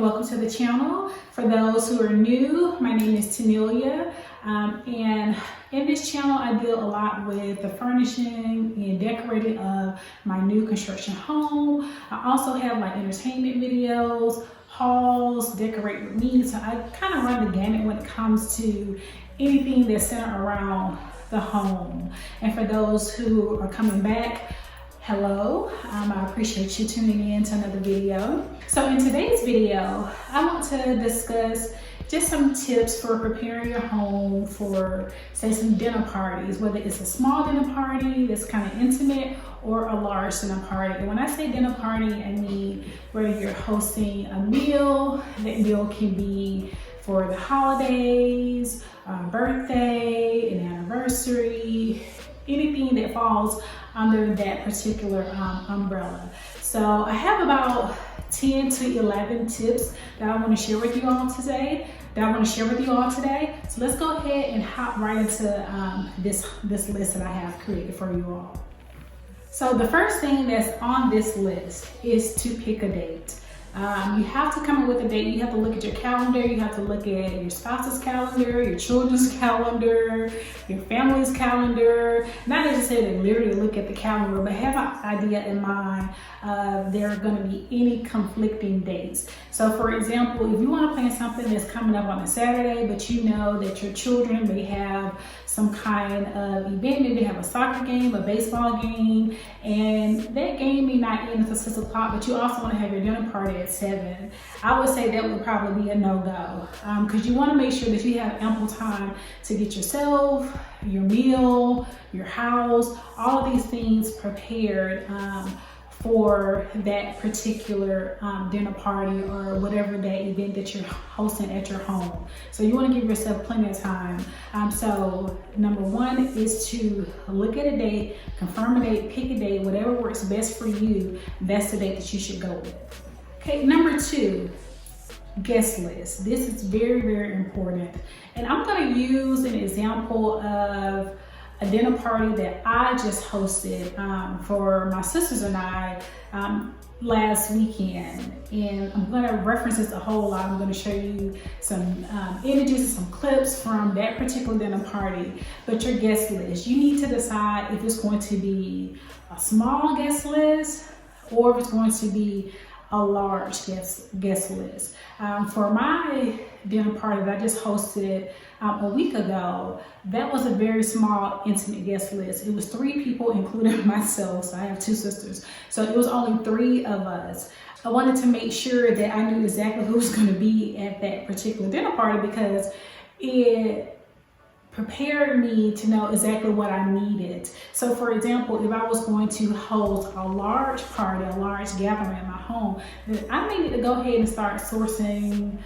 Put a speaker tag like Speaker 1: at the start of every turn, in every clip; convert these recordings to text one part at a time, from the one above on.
Speaker 1: and welcome to the channel. For those who are new, my name is Tanelia, and in this channel I deal a lot with the furnishing and decorating of my new construction home. I also have like entertainment videos, hauls, decorate with me, so I kind of run the gamut when it comes to anything that's centered around the home. And for those who are coming back, hello, I appreciate you tuning in to another video. So in today's video, I want to discuss just some tips for preparing your home for, say, some dinner parties, whether it's a small dinner party that's kind of intimate or a large dinner party. And when I say dinner party, I mean whether you're hosting a meal, that meal can be for the holidays, birthday, an anniversary, anything that falls under that particular umbrella. So I have about 10 to 11 tips that I want to share with you all today. So let's go ahead and hop right into this list that I have created for you all. So the first thing that's on this list is to pick a date. You have to come up with a date. You have to look at your calendar. You have to look at your spouse's calendar, your children's calendar, your family's calendar. Not necessarily literally look at the calendar, but have an idea in mind there are going to be any conflicting dates. So for example, if you want to plan something that's coming up on a Saturday, but you know that your children may have some kind of event, maybe they have a soccer game, a baseball game, and that game may not end until 6 o'clock, but you also want to have your dinner party at 7. I would say that would probably be a no-go, because you want to make sure that you have ample time to get yourself, your meal, your house, all of these things prepared for that particular dinner party or whatever that event that you're hosting at your home. So you want to give yourself plenty of time. So number one is to look at a date, confirm a date, pick a date, whatever works best for you, that's the date that you should go with. Okay, number two, guest list. This is very, very important. And I'm going to use an example of a dinner party that I just hosted for my sisters and I last weekend. And I'm going to reference this a whole lot. I'm going to show you some images and some clips from that particular dinner party. But your guest list, you need to decide if it's going to be a small guest list or if it's going to be a large guest list. For my dinner party that I just hosted a week ago, that was a very small, intimate guest list. It was 3 people, including myself. So I have 2 sisters. So it was only 3 of us. I wanted to make sure that I knew exactly who was going to be at that particular dinner party because it prepared me to know exactly what I needed. So for example, if I was going to hold a large party, a large gathering at my home, then I may need to go ahead and start sourcing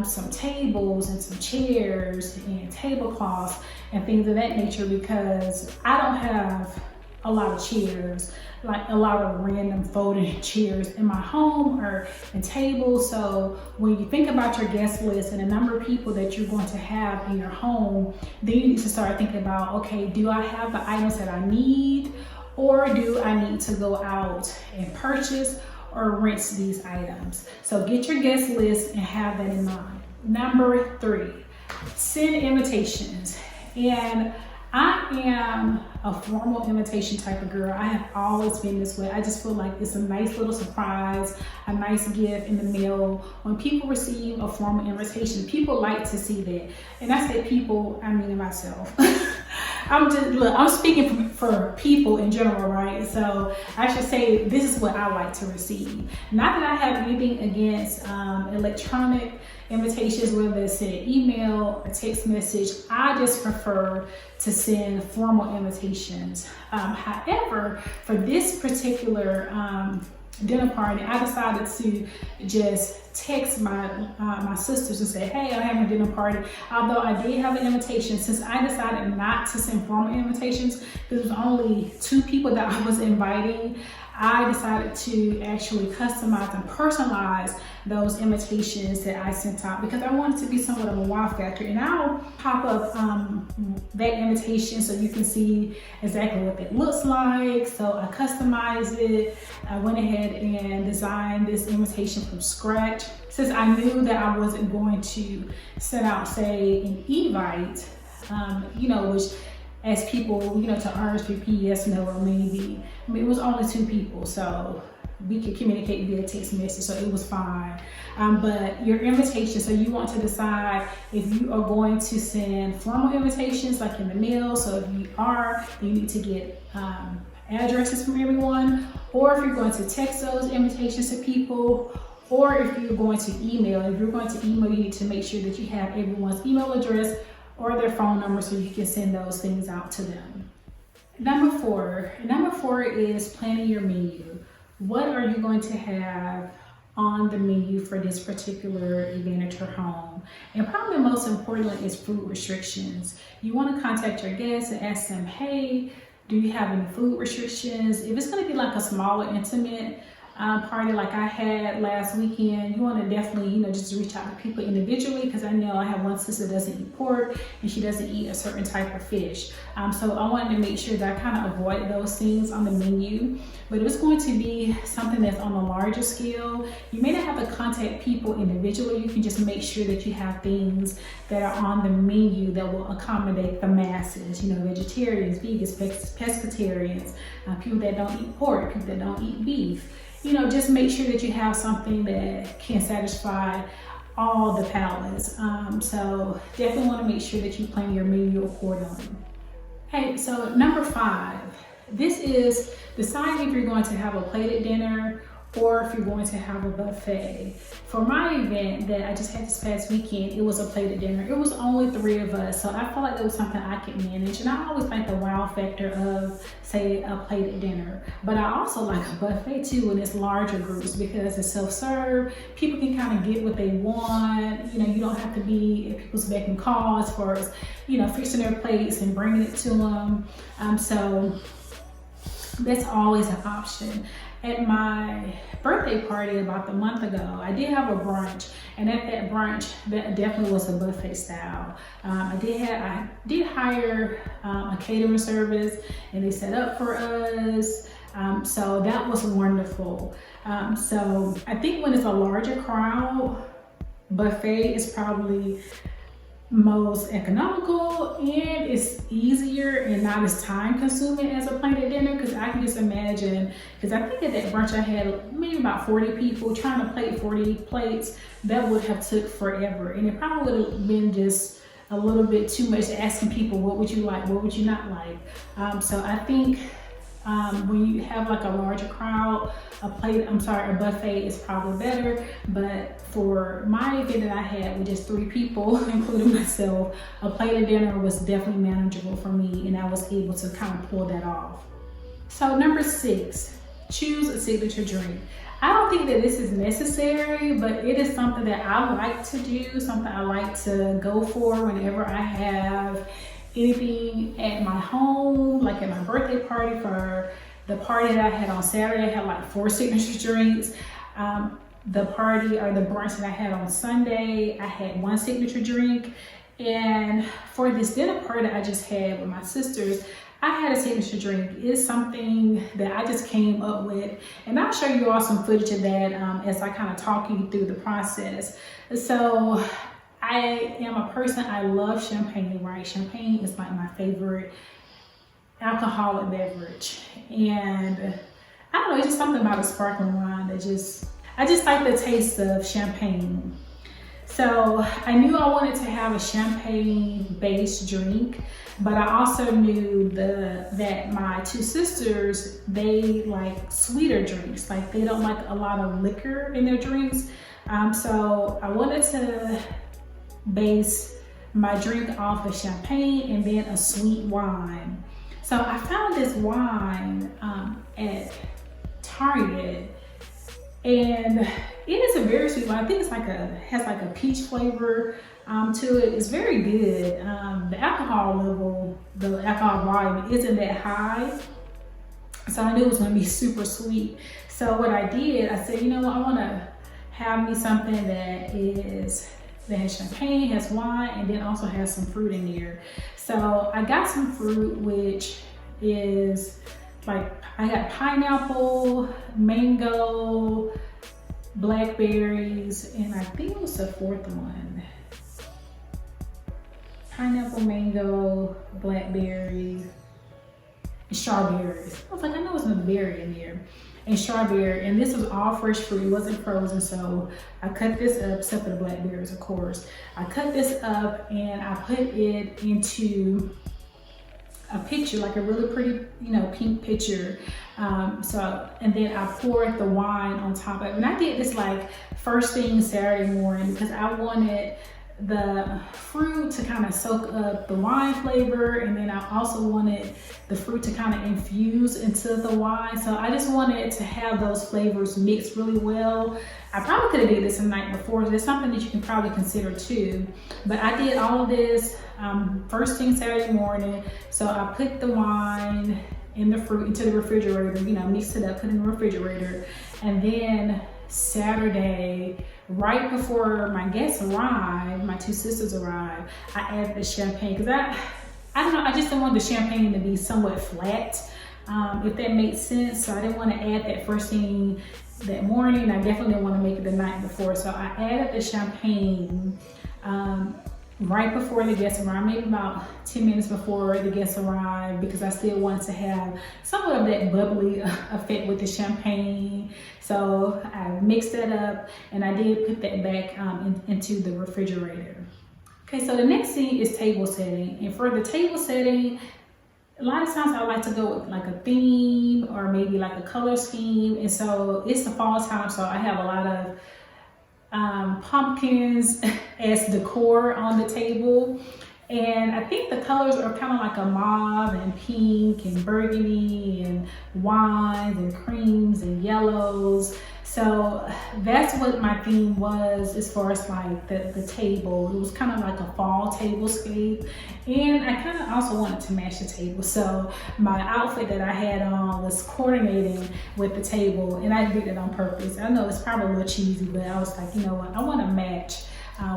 Speaker 1: some tables and some chairs and tablecloths and things of that nature, because I don't have a lot of chairs, like a lot of random folding chairs in my home or in tables. So when you think about your guest list and the number of people that you're going to have in your home, then you need to start thinking about, okay, do I have the items that I need, or do I need to go out and purchase or rent these items? So get your guest list and have that in mind. Number 3, send invitations. And I am a formal invitation type of girl. I have always been this way. I just feel like it's a nice little surprise, a nice gift in the mail. When people receive a formal invitation, people like to see that. And I say people, I mean myself. I'm speaking for people in general, right? So I should say this is what I like to receive. Not that I have anything against electronic invitations, whether it's an email or text message. I just prefer to send formal invitations. However, for this particular dinner party, I decided to just text my sisters and say, hey, I'm having a dinner party. Although I did have an invitation, since I decided not to send formal invitations, because there was only 2 people that I was inviting, I decided to actually customize and personalize those invitations that I sent out because I wanted to be somewhat of a wow factor. And I'll pop up that invitation so you can see exactly what it looks like. So I customized it. I went ahead and designed this invitation from scratch. Since I knew that I wasn't going to send out, say, an invite, which as people, to RSVP, yes, no, or maybe. I mean, it was only 2 people, so we could communicate via text message, so it was fine. But your invitation, so you want to decide if you are going to send formal invitations like in the mail. So if you are, you need to get addresses from everyone, or if you're going to text those invitations to people, or if you're going to email. If you're going to email, you need to make sure that you have everyone's email address or their phone number so you can send those things out to them. Number four is planning your menu. What are you going to have on the menu for this particular event at your home? And probably most importantly is food restrictions. You want to contact your guests and ask them, hey, do you have any food restrictions? If it's going to be like a smaller, intimate party like I had last weekend, you want to definitely, just reach out to people individually, because I know I have one sister that doesn't eat pork and she doesn't eat a certain type of fish. So I wanted to make sure that I kind of avoid those things on the menu. But if it's going to be something that's on a larger scale, you may not have to contact people individually. You can just make sure that you have things that are on the menu that will accommodate the masses, vegetarians, vegans, pescatarians, people that don't eat pork, people that don't eat beef. Just make sure that you have something that can satisfy all the palates. So definitely want to make sure that you plan your menu accordingly. Okay, so number 5, this is deciding if you're going to have a plated dinner or if you're going to have a buffet. For my event that I just had this past weekend, it was a plated dinner. It was only 3 of us, so I felt like that was something I could manage. And I always like the wow factor of, say, a plated dinner. But I also like a buffet too when it's larger groups, because it's self-serve. People can kind of get what they want. You don't have to be at people's beck and call as far as, fixing their plates and bringing it to them. So that's always an option. At my birthday party about a month ago, I did have a brunch, and at that brunch, that definitely was a buffet style. I did hire a catering service, and they set up for us. So that was wonderful. So I think when it's a larger crowd, buffet is probably most economical, and it's easier and not as time consuming as a plated dinner, because I can just imagine, because I think at that brunch I had maybe about 40 people. Trying to plate 40 plates, that would have took forever, and it probably would have been just a little bit too much asking people, what would you like, what would you not like. So I think when you have like a larger crowd, a buffet is probably better. But for my event that I had with just 3 people, including myself, a plated dinner was definitely manageable for me, and I was able to kind of pull that off. So number 6, choose a signature drink. I don't think that this is necessary, but it is something that I like to do, something I like to go for whenever I have anything at my home. Like at my birthday party, for the party that I had on Saturday, I had like 4 signature drinks. The party or the brunch that I had on Sunday, I had 1 signature drink. And for this dinner party that I just had with my sisters, I had a signature drink. It's something that I just came up with, and I'll show you all some footage of that as I kind of talk you through the process. So I am a person, I love champagne, right? Champagne is like my favorite alcoholic beverage. And I don't know, it's just something about a sparkling wine that I just like the taste of champagne. So I knew I wanted to have a champagne-based drink, but I also knew that my 2 sisters, they like sweeter drinks. Like they don't like a lot of liquor in their drinks. So I wanted to base my drink off of champagne and then a sweet wine. So I found this wine at Target, and it is a very sweet wine. I think it's has like a peach flavor to it. It's very good. The alcohol level, the alcohol volume isn't that high. So I knew it was gonna be super sweet. So what I did, I said, you know what, I wanna have me something that has champagne, has wine, and then also has some fruit in there. So I got some fruit, which is like, I got pineapple, mango, blackberries, and I think it was the fourth one. Pineapple, mango, blackberries, and strawberries. I was like, I know it's another berry in here. And strawberry, and this was all fresh fruit, it wasn't frozen, so I cut this up, except for the blackberries, of course. I cut this up and I put it into a pitcher, like a really pretty, pink pitcher. And then I poured the wine on top of it. And I did this like first thing Saturday morning because I wanted the fruit to kind of soak up the wine flavor, and then I also wanted the fruit to kind of infuse into the wine. So I just wanted to have those flavors mixed really well. I probably could have did this the night before. So it's something that you can probably consider too. But I did all of this first thing Saturday morning. So I put the wine and the fruit into the refrigerator, mixed it up, put it in the refrigerator. And then Saturday, right before my guests arrived, my two sisters arrived, I added the champagne because I don't know, I just didn't want the champagne to be somewhat flat, if that makes sense. So I didn't want to add that first thing that morning. I definitely didn't want to make it the night before. So I added the champagne right before the guests arrived, maybe about 10 minutes before the guests arrived, because I still wanted to have somewhat of that bubbly effect with the champagne. So I mixed that up and I did put that back into the refrigerator. Okay, so the next thing is table setting. And for the table setting, a lot of times I like to go with like a theme or maybe like a color scheme. And so it's the fall time, so I have a lot of pumpkins as decor on the table. And I think the colors are kind of like a mauve and pink and burgundy and wines and creams and yellows. So that's what my theme was as far as like the table. It was kind of like a fall tablescape. And I kind of also wanted to match the table. So my outfit that I had on was coordinating with the table, and I did it on purpose. I know it's probably a little cheesy, but I was like, you know what, I want to match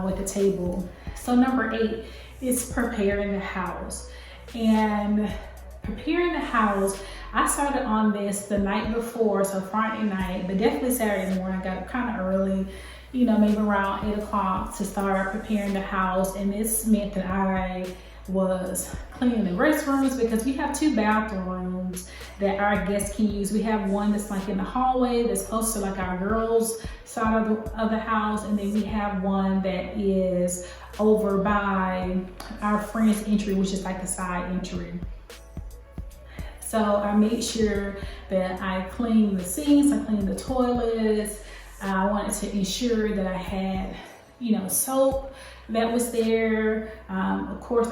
Speaker 1: with the table. So number 8 is preparing the house. And preparing the house, I started on this the night before, so Friday night, but definitely Saturday morning. I got up kind of early, maybe around 8 o'clock to start preparing the house. And this meant that I was cleaning the restrooms, because we have 2 bathrooms that our guests can use. We have one that's like in the hallway that's close to like our girls' side of the house, and then we have one that is over by our friend's entry, which is like the side entry. So I made sure that I cleaned the sinks, I cleaned the toilets. I wanted to ensure that I had, soap that was there. Of course,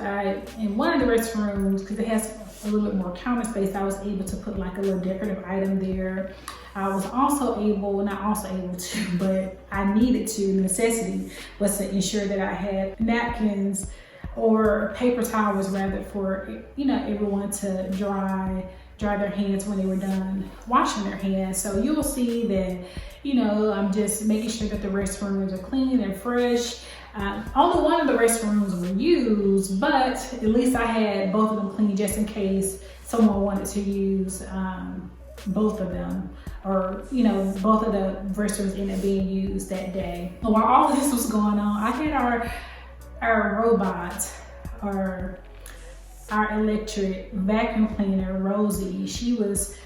Speaker 1: in one of the restrooms, because it has a little bit more counter space, I was able to put like a little decorative item there. I was also able, not also able to, but I needed to, necessity was to ensure that I had napkins or paper towels rather, for everyone to dry their hands when they were done washing their hands. So you'll see that I'm just making sure that the restrooms are clean and fresh. Only one of the restrooms were used, but at least I had both of them clean just in case someone wanted to use both of them, or both of the restrooms ended up being used that day. While all of this was going on, I had our robot, or our electric vacuum cleaner, Rosie. She was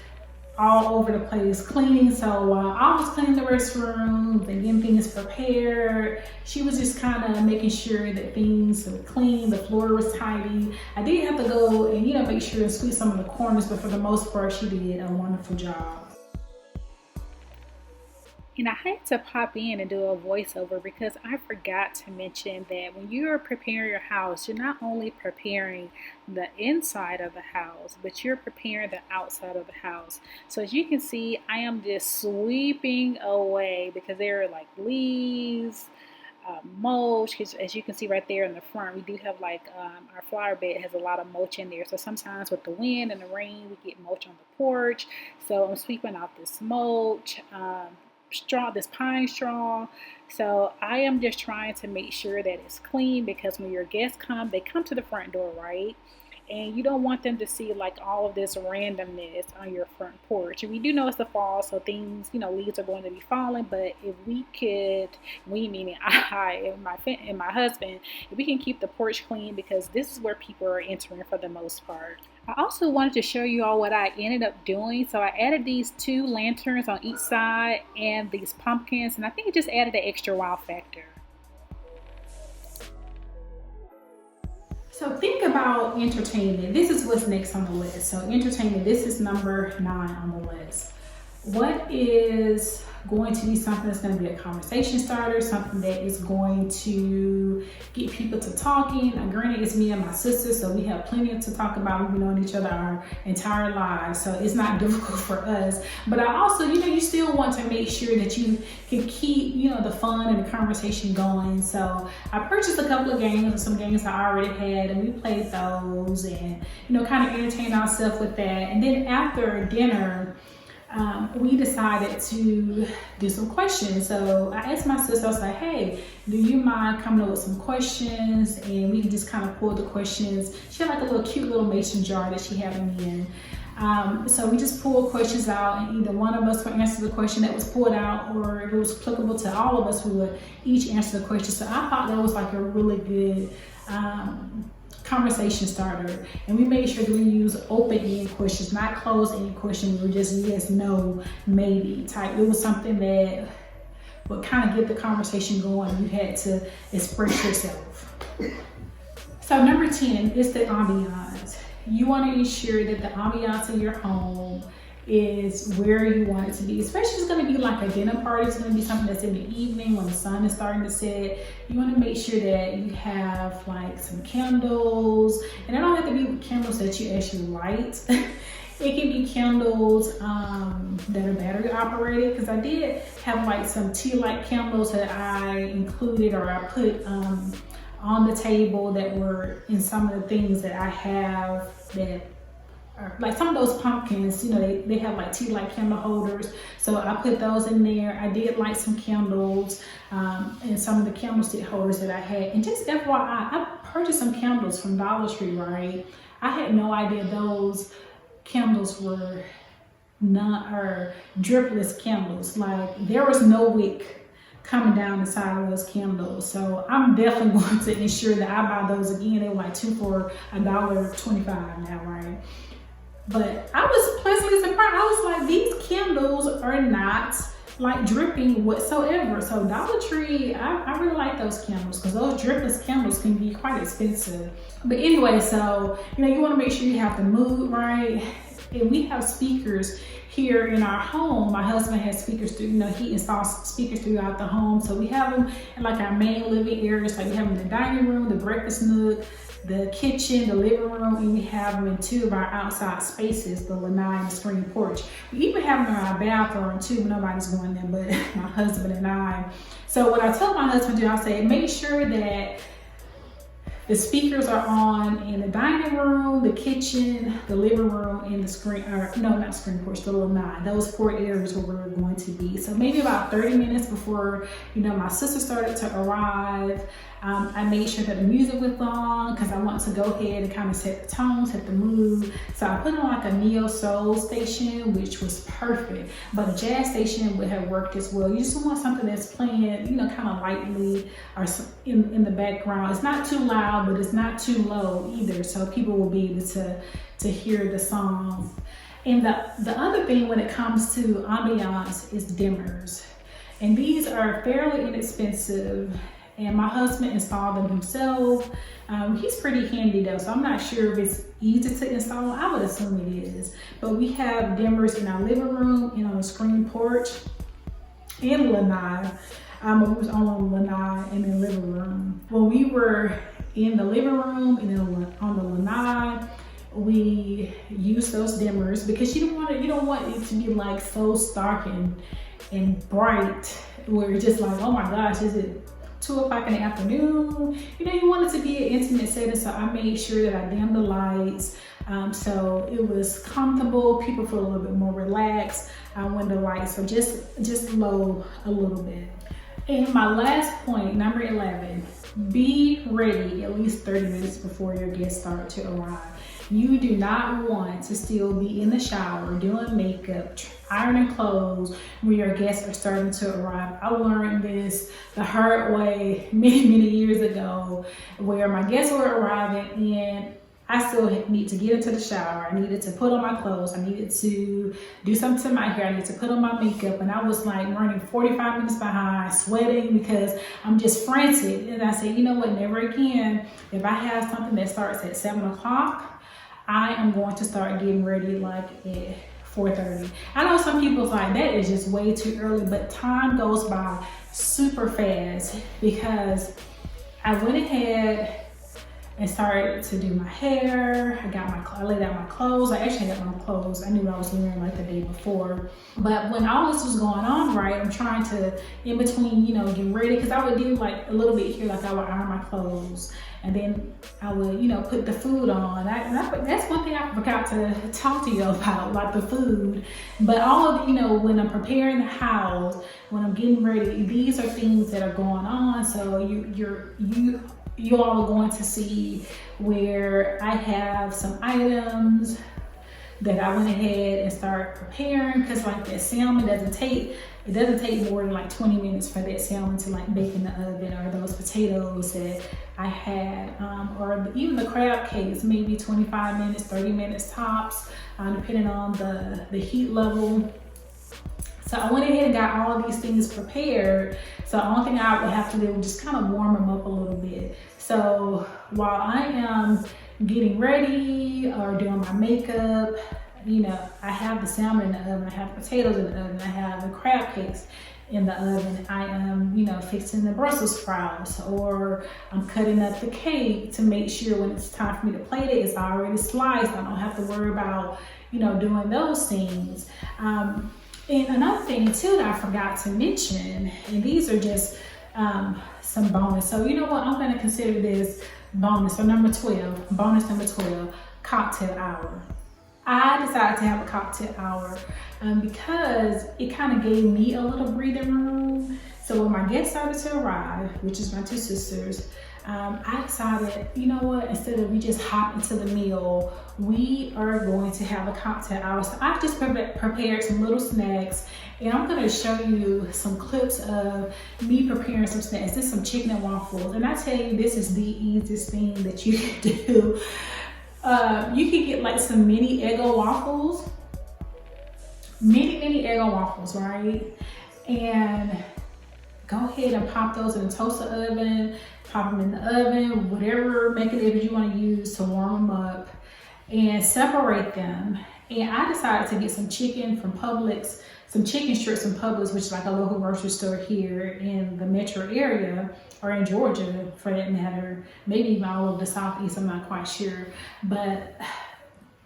Speaker 1: all over the place cleaning. So while I was cleaning the restrooms and getting things prepared, she was just kind of making sure that things were clean, the floor was tidy. I did have to go and make sure and sweep some of the corners, but for the most part, she did a wonderful job. And I had to pop in and do a voiceover because I forgot to mention that when you're preparing your house, you're not only preparing the inside of the house, but you're preparing the outside of the house. So as you can see, I am just sweeping away because there are like leaves,
Speaker 2: mulch, because as you can see right there in the front, we do have like our flower bed has a lot of mulch in there. So sometimes with the wind and the rain, we get mulch on the porch. So I'm sweeping out this mulch, straw, this pine straw. So I am just trying to make sure that it's clean, because when your guests come, they come to the front door, right? And you don't want them to see like all of this randomness on your front porch. And we do know it's the fall, so things, leaves are going to be falling. But if we could, we meaning I and my husband, if we can keep the porch clean, because this is where people are entering for the most part. I also wanted to show you all what I ended up doing. So I added these 2 lanterns on each side and these pumpkins, and I think it just added an extra wow factor.
Speaker 1: So think about entertainment. This is what's next on the list. So entertainment, this is number 9 on the list. What is going to be something that's going to be a conversation starter, something that is going to get people to talking? Now, granted, it's me and my sister, so we have plenty to talk about. We've been knowing each other our entire lives, so it's not difficult for us. But I also, you still want to make sure that you can keep, the fun and the conversation going. So I purchased a couple of games, some games I already had, and we played those and, kind of entertained ourselves with that. And then after dinner, we decided to do some questions. So I asked my sister, I was like, hey, do you mind coming up with some questions? And we can just kind of pull the questions. She had like a little cute little mason jar that she had them in. So we just pulled questions out, and either one of us would answer the question that was pulled out, or if it was applicable to all of us, we would each answer the question. So I thought that was like a really good conversation starter. And we made sure that we use open-ended questions, not closed-ended questions. We were just yes, no, maybe type. It was something that would kind of get the conversation going. You had to express yourself. So number 10 is the ambiance. You want to ensure that the ambiance in your home is where you want it to be, especially if it's going to be like a dinner party. It's going to be something that's in the evening when the sun is starting to set. You want to make sure that you have like some candles, and they don't have to be candles that you actually light. It can be candles that are battery operated, because I did have like some tea light candles that I included, or I put on the table, that were in some of the things that I have, that like some of those pumpkins, they have like tea light candle holders. So I put those in there. I did light some candles and some of the candlestick holders that I had. And just FYI, I purchased some candles from Dollar Tree, right? I had no idea those candles were dripless candles. Like there was no wick coming down the side of those candles. So I'm definitely going to ensure that I buy those again. They were like 2 for $1.25 now, right? But I was pleasantly surprised. I was like, these candles are not like dripping whatsoever. So Dollar Tree, I really like those candles, because those dripless candles can be quite expensive. But anyway, so you want to make sure you have the mood right. And we have speakers here in our home. My husband has speakers through, he installs speakers throughout the home. So we have them in like our main living areas. Like we have them in the dining room, the breakfast nook, the kitchen, the living room, and we have them in 2 of our outside spaces, the lanai and the screen porch. We even have them in our bathroom too, but nobody's going there but my husband and I. So what I tell my husband to do, I say, make sure that the speakers are on in the dining room, the kitchen, the living room, and the screen, or no, not screen porch, the lanai. Those 4 areas where we're going to be. So maybe about 30 minutes before, my sister started to arrive, I made sure that the music was on, because I want to go ahead and kind of set the tone, set the mood. So I put on like a neo soul station, which was perfect, but a jazz station would have worked as well. You just want something that's playing, kind of lightly, or in the background. It's not too loud, but it's not too low either, so people will be able to hear the songs. And the other thing when it comes to ambiance is dimmers, and these are fairly inexpensive. And my husband installed them himself. He's pretty handy though, so I'm not sure if it's easy to install. I would assume it is. But we have dimmers in our living room and on the screen porch and lanai. We was on lanai in the living room. When we were in the living room and then on the lanai, we used those dimmers, because you don't want it to be like so stark and bright, where it's just like, oh my gosh, is it 2 o'clock in the afternoon. You know, you want it to be an intimate setting, so I made sure that I dimmed the lights. So it was comfortable. People feel a little bit more relaxed when the lights are just low a little bit. And my last point, number 11, be ready at least 30 minutes before your guests start to arrive. You do not want to still be in the shower, doing makeup, ironing clothes when your guests are starting to arrive. I learned this the hard way many years ago, where my guests were arriving and I still need to get into the shower. I needed to put on my clothes. I needed to do something to my hair. I needed to put on my makeup. And I was like running 45 minutes behind, sweating because I'm just frantic. And I said, you know what, never again. If I have something that starts at 7 o'clock, I am going to start getting ready like at 4:30. I know some people's like, that is just way too early, but time goes by super fast because I went ahead and started to do my hair. I laid out my clothes. I actually got my clothes. I knew what I was wearing like the day before. But when all this was going on, right, I'm trying to, in between, you know, get ready, because I would do like a little bit here, like I would iron my clothes. And then I would, you know, put the food on. That's one thing I forgot to talk to you about, like the food. But all of, you know, when I'm preparing the house, when I'm getting ready, these are things that are going on. So you all are going to see where I have some items that I went ahead and started preparing, because like that salmon doesn't take more than like 20 minutes for that salmon to like bake in the oven, or those potatoes that I had, or even the crab cakes, maybe 25 minutes, 30 minutes tops, depending on the heat level. So I went ahead and got all of these things prepared. So the only thing I would have to do was just kind of warm them up a little bit. So while I am getting ready or doing my makeup, you know, I have the salmon in the oven, I have potatoes in the oven, I have the crab cakes in the oven. I am, you know, fixing the Brussels sprouts, or I'm cutting up the cake to make sure when it's time for me to plate it, it's already sliced. I don't have to worry about, you know, doing those things. And another thing too that I forgot to mention, and these are just some bonus. So you know what, I'm gonna consider this bonus. So bonus number 12, cocktail hour. I decided to have a cocktail hour because it kind of gave me a little breathing room. So when my guests started to arrive, which is my 2 sisters, I decided, you know what, instead of we just hop into the meal, we are going to have a cocktail hour. So I just prepared some little snacks, and I'm going to show you some clips of me preparing some snacks. This is some chicken and waffles, and I tell you, this is the easiest thing that you can do. You can get like some mini Eggo waffles, mini Eggo waffles, right? And go ahead and pop those in the toaster oven, pop them in the oven, whatever mechanism you want to use to warm them up, and separate them. And I decided to get some chicken from Publix, some chicken strips from Publix, which is like a local grocery store here in the metro area, or in Georgia for that matter, maybe even all over the Southeast, I'm not quite sure. But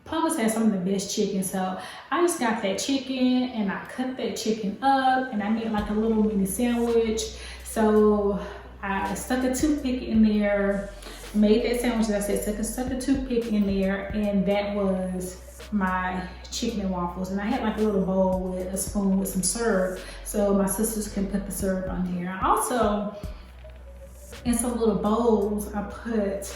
Speaker 1: Publix has some of the best chicken. So I just got that chicken and I cut that chicken up and I made like a little mini sandwich. So I stuck a toothpick in there, made that sandwich, as I said, stuck a toothpick in there, and that was my chicken and waffles. And I had like a little bowl with a spoon with some syrup, so my sisters can put the syrup on there. Also, in some little bowls, I put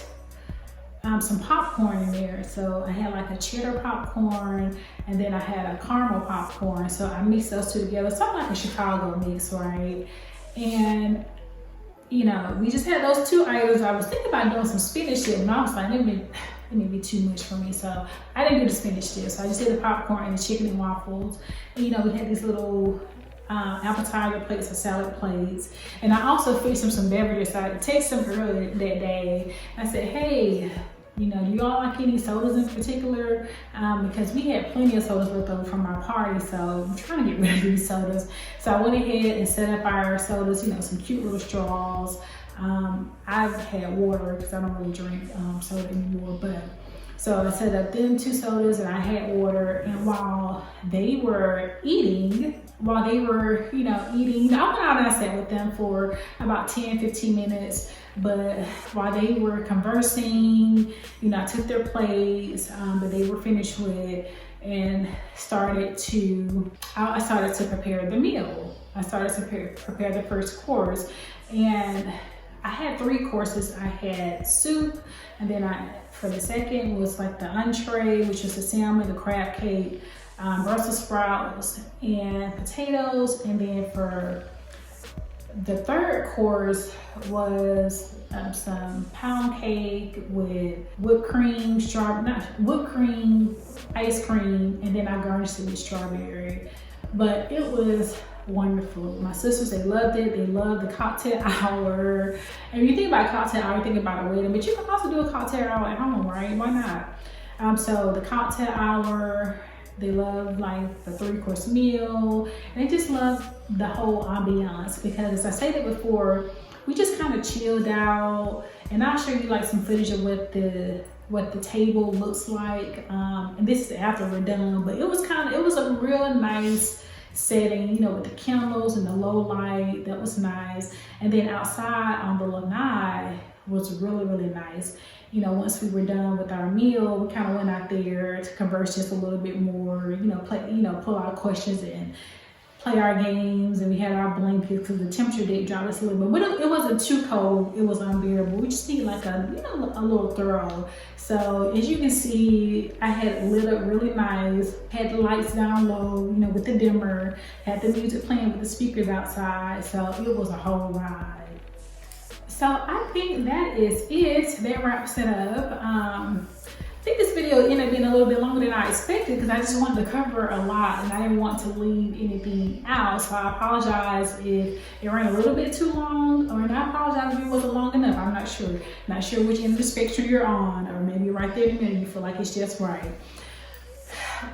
Speaker 1: some popcorn in there. So I had like a cheddar popcorn, and then I had a caramel popcorn. So I mixed those two together, something like a Chicago mix, right? And you know, we just had those 2 items. I was thinking about doing some spinach dip, and I was like, it may be too much for me. So I didn't do the spinach dip. So I just did the popcorn and the chicken and waffles. And you know, we had these little appetizer plates or salad plates. And I also fixed them some beverages. So I texted them earlier that day. I said, hey, you know, do you all like any sodas in particular? Because we had plenty of sodas left over from our party, so I'm trying to get rid of these sodas. So I went ahead and set up our sodas, you know, some cute little straws. I've had water because I don't really drink soda anymore, but So I set up them 2 sodas and I had water. And while they were eating, I went out and I sat with them for about 10-15 minutes. But while they were conversing, I took their plates that they were finished with and I started to prepare the meal. I started to prepare the first course, and I had 3 courses. I had soup, and then for the second was like the entree, which was the salmon, the crab cake, Brussels sprouts, and potatoes. And then for the third course was some pound cake with whipped cream, ice cream, and then I garnished it with strawberry. But it was wonderful. My sisters, they loved it. They loved the cocktail hour. And when you think about cocktail hour, you think about a wedding, but you can also do a cocktail hour at home, right? Why not? So the cocktail hour, they love like the 3-course meal, and they just love the whole ambiance, because as I stated before, we just kind of chilled out. And I'll show you like some footage of what the table looks like. And this is after we're done, but it was a real nice setting, with the candles and the low light. That was nice. And then outside on the lanai was really, really nice. Once we were done with our meal, we kind of went out there to converse just a little bit more, pull out questions and play our games. And we had our blankets because the temperature did drop us a little bit, but it wasn't too cold. It was unbearable. We just need like a little throw. So as you can see, I had it lit up really nice, had the lights down low, with the dimmer, had the music playing with the speakers outside. So it was a whole ride. So I think that is it. That wraps it up. I think this video ended up being a little bit longer than I expected because I just wanted to cover a lot and I didn't want to leave anything out. So I apologize if it ran a little bit too long, and I apologize if it wasn't long enough. I'm not sure. Not sure which end of the spectrum you're on, or maybe right there in the middle, you feel like it's just right.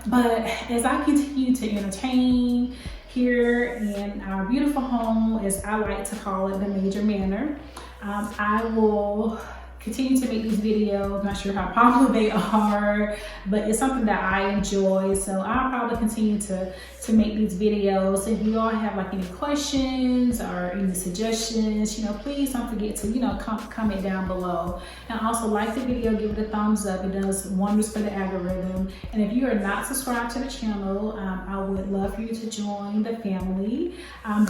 Speaker 1: But as I continue to entertain here in our beautiful home, as I like to call it, the Major Manor, I will continue to make these videos. I'm not sure how popular they are, but it's something that I enjoy. So I'll probably continue to make these videos. If you all have like any questions or any suggestions, please don't forget to, comment down below. And also like the video, give it a thumbs up. It does wonders for the algorithm. And if you are not subscribed to the channel, I would love for you to join the family.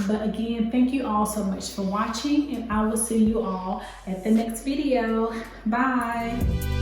Speaker 1: But again, thank you all so much for watching, and I will see you all at the next video. Bye.